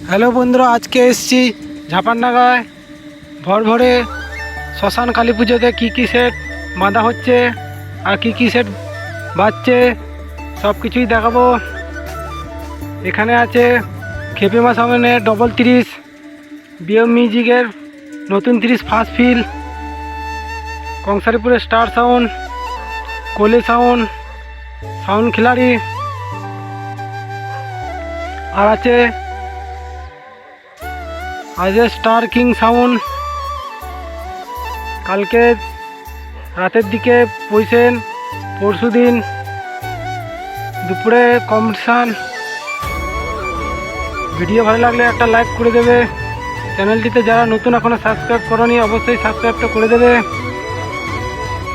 Hello বন্ধুরা, আজকে এসেছি ঝাপানডাঙ্গায় ভোরে শ্মশান কালী পুজোতে কী সেট বাঁধা হচ্ছে আর কী সেট বাজছে সব কিছুই দেখাবো। এখানে আছে খেপিমা সাউন্ডের ডবল 30, বিএম মিউজিকের নতুন 30 ফার্স্ট ফিল, কংসারিপুরের স্টার সাউন্ড, কোলে সাউন্ড খিলাড়ি, আর আছে স্টার কিং সাউন্ড। কালকে রাতের দিকে পৌঁছেন, পরশু দিন দুপুরে কম্পিটিশান। ভিডিও ভালো লাগলে একটা লাইক করে দেবে। চ্যানেলটিতে যারা নতুন এখনও সাবস্ক্রাইব করনি অবশ্যই সাবস্ক্রাইবটা করে দেবে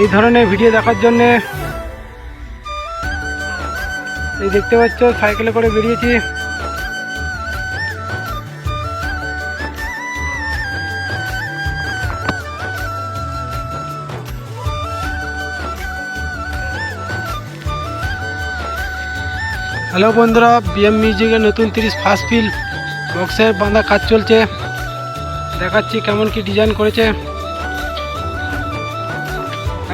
এই ধরনের ভিডিও দেখার জন্যে। এই দেখতে পাচ্ছ সাইকেলে করে বেরিয়েছি। হ্যালো বন্ধুরা, বিএম মিউজিকের নতুন 30 ফার্স্ট ফিল বক্সের বাঁধা কাজ চলছে, দেখাচ্ছি কেমন কি ডিজাইন করেছে।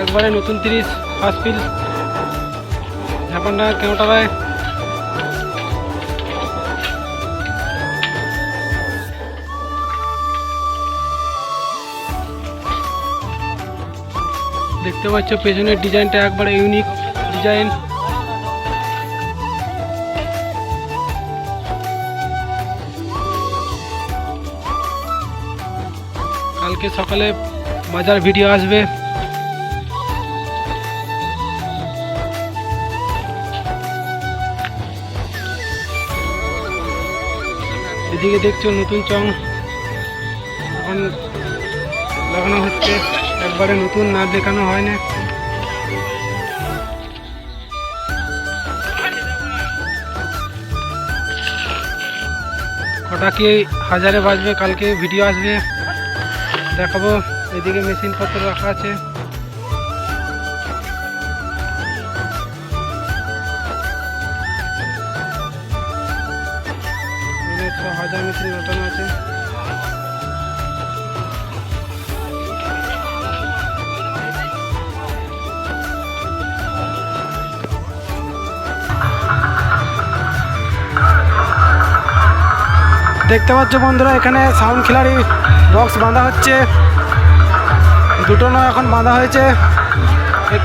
একবারে নতুন 30 ফার্স্ট ফিল ঝাপানডাঙ্গা কেওটারায়। দেখতে পাচ্ছ পেছনের ডিজাইনটা একবারে ইউনিক ডিজাইন। কালকে সকালে বাজার ভিডিও আসবে। এদিকে দেখছো নতুন চং এখন লাগানো হচ্ছে, একবারে নতুন না দেখানো হয় না। কটা কি হাজারে বাজবে কালকে ভিডিও আসবে, দেখাবো। এদিকে মেশিনপত্র রাখা আছে। এখানে 6000 মেশিন লাগানো আছে। দেখতে পাচ্ছ বন্ধুরা, এখানে সাউন্ড খিলাড়ি বক্স বাঁধা হচ্ছে। দুটো নয়, এখন বাঁধা হয়েছে,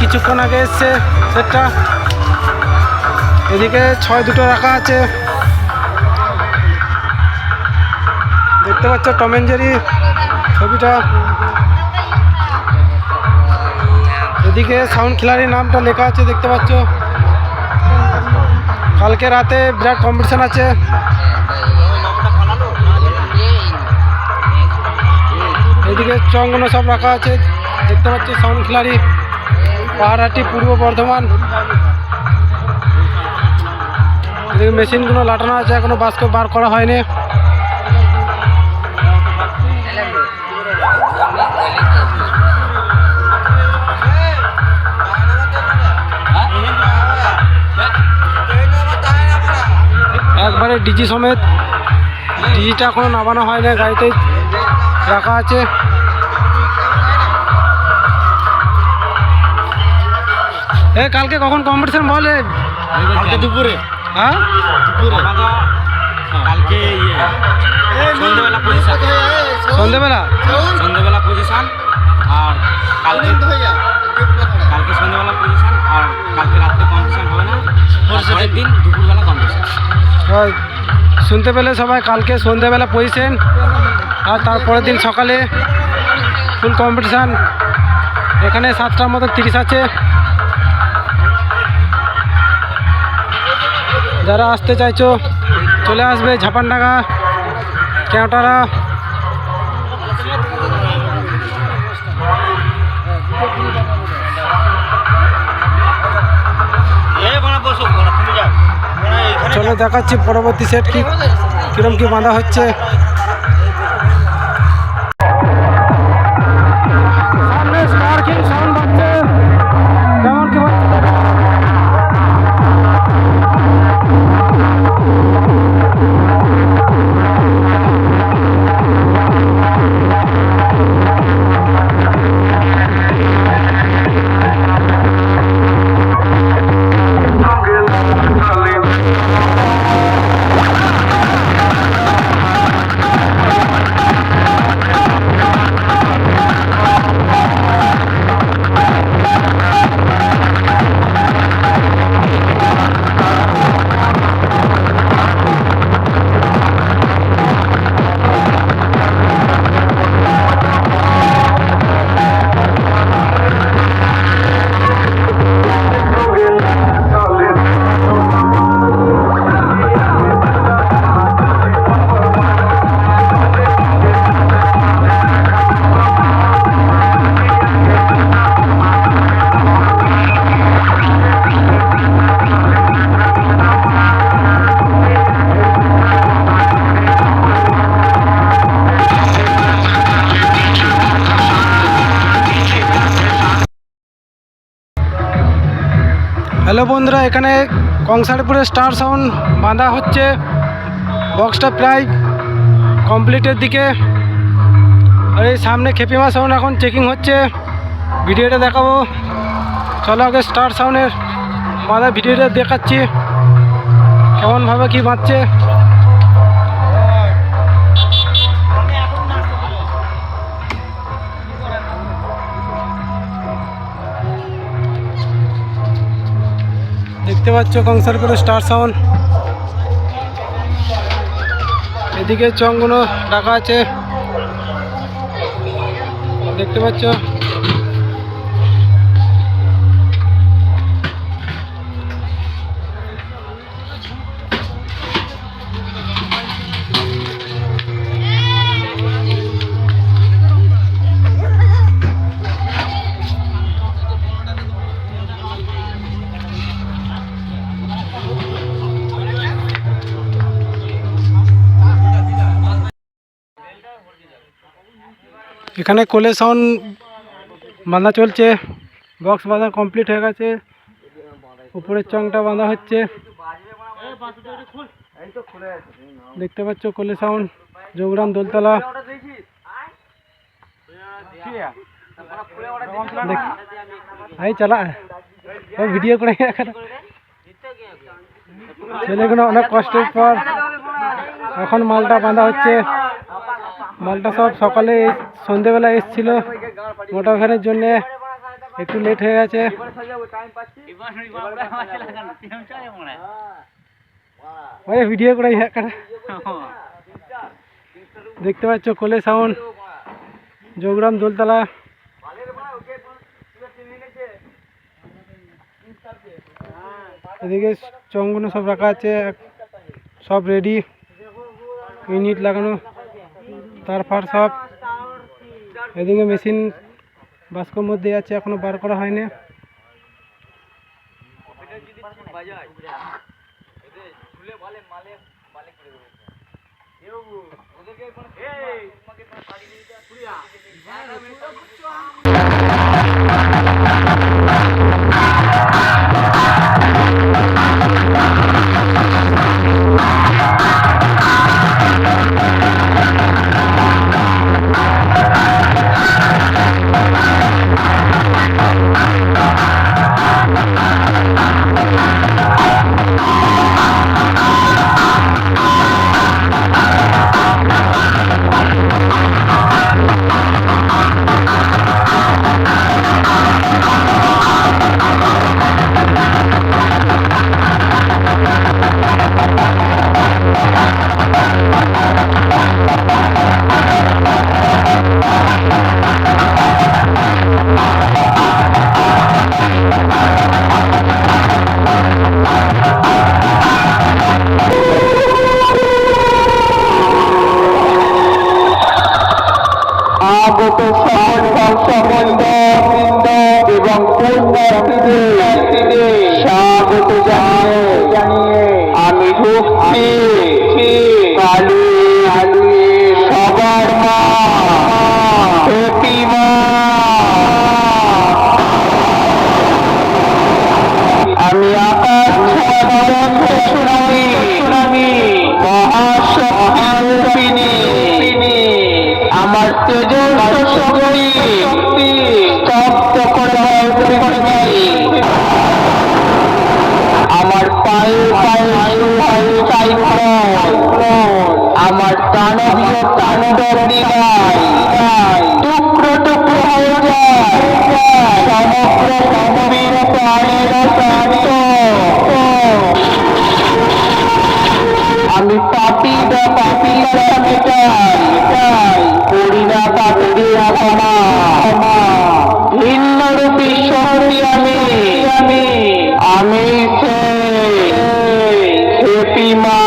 কিছুক্ষণ আগে এসছে সেটটা। এদিকে 6 দুটো রাখা আছে। দেখতে পাচ্ছ টম অ্যান্ড জেরি ছবিটা। এদিকে সাউন্ড খিলাড়ির নামটা লেখা আছে, দেখতে পাচ্ছ। কালকে রাতে বিরাট কম্পিটিশান আছে। এদিকে চংগুলো সব রাখা আছে, দেখতে পাচ্ছ। সাউন্ড খিলাড়ি পাহাড়হাটি, পূর্ব বর্ধমান। এদিকে মেশিনগুলো লাটানো আছে, এখনো বাস্কে বার করা হয়নি। একবারে ডিজি সমেত, ডিজিটা এখনো নামানো হয় না, গাড়িতে রাখা আছে। কালকে কখন কম্পিটিশন বলে? কালকে দুপুরে। হ্যাঁ কালকে সন্ধ্যেবেলা পজিশন। সন্ধ্যেবেলা পজিশন। আর কালকে সন্ধ্যেবেলা পজিশন। আর কালকে রাত্রে কম্পিটিশন হবে না, পরের দিন দুপুরবেলা কম্পিটিশন। শুনতে পেলে সবাই, কালকে সন্ধ্যেবেলা পজিশন আর তারপরের দিন সকালে ফুল কম্পিটিশান। এখানে 7টার মতো 30 আছে। যারা আসতে চাইছো চলে আসবে ঝাপানডাঙ্গা কেওটারা। চলো দেখাচ্ছি পরবর্তী সেট কিরম কি বাঁধা হচ্ছে। সাউন্ড বাজছে, কেমন কি বাজছে। হ্যালো বন্ধুরা, এখানে কংসারপুরে স্টার সাউন্ড বাঁধা হচ্ছে। বক্সটা প্রায় কমপ্লিটের দিকে। আর এই সামনে খেপিমা সাউন্ড এখন চেকিং হচ্ছে। ভিডিওটা দেখাবো, চলো আগে স্টার সাউন্ডের বাঁধা ভিডিওটা দেখাচ্ছি কেমনভাবে কি বাঁধছে। দেখতে পাচ্ছ কংসারপুরে স্টার সাউন্ড। এদিকে চংগুলো রাখা আছে, দেখতে পাচ্ছ। এখানে কোলে সাউন্ড বাঁধা চলছে। বক্স বাঁধা কমপ্লিট হয়ে গেছে। উপরের চংটা বাঁধা হচ্ছে, দেখতে পাচ্ছ। কোলে সাউন্ড, যোগরাম দোলতলা। এই চালা ভিডিও করে ছেলেগুলো অনেক কষ্টের পর এখন মালটা বাঁধা হচ্ছে। মালটা সব সকালে সন্ধেবেলা এসেছিল, মোটা ভ্যানের জন্য একটু লেট হয়ে গেছে। ভিডিও করে দেখতে পাচ্ছ কোলে সাউন্ড, যোগরাম দোলতলা। এদিকে চংগুলো সব রাখা আছে, সব রেডি। ইউনিট লাগানো, তার ফার সব। এদিকে মেশিন বাস্কর মধ্যে আছে, এখনো বার করা হয়নি। আগত সম্বন্ধ এবং পুণ্যার্থীদের স্বাগত জানিয়ে আমি ঢুকছি কালী সবার মা খেপিমা। আমি আকাশ সুনামি মহাশক্তি, আমার তেজস্বী স্তব্ধ করে আমার পায়ে আমার দানবীয় তাণ্ডব নিবাই টুকরো টুকরো হয়ে যায় সমগ্র পৃথিবীর প্রাণের শান্ত। আমি পাপিরা মেটাই করি না পাপি ক্ষমা। ভিন্ন রূপী শক্তি আমি খেপিমা।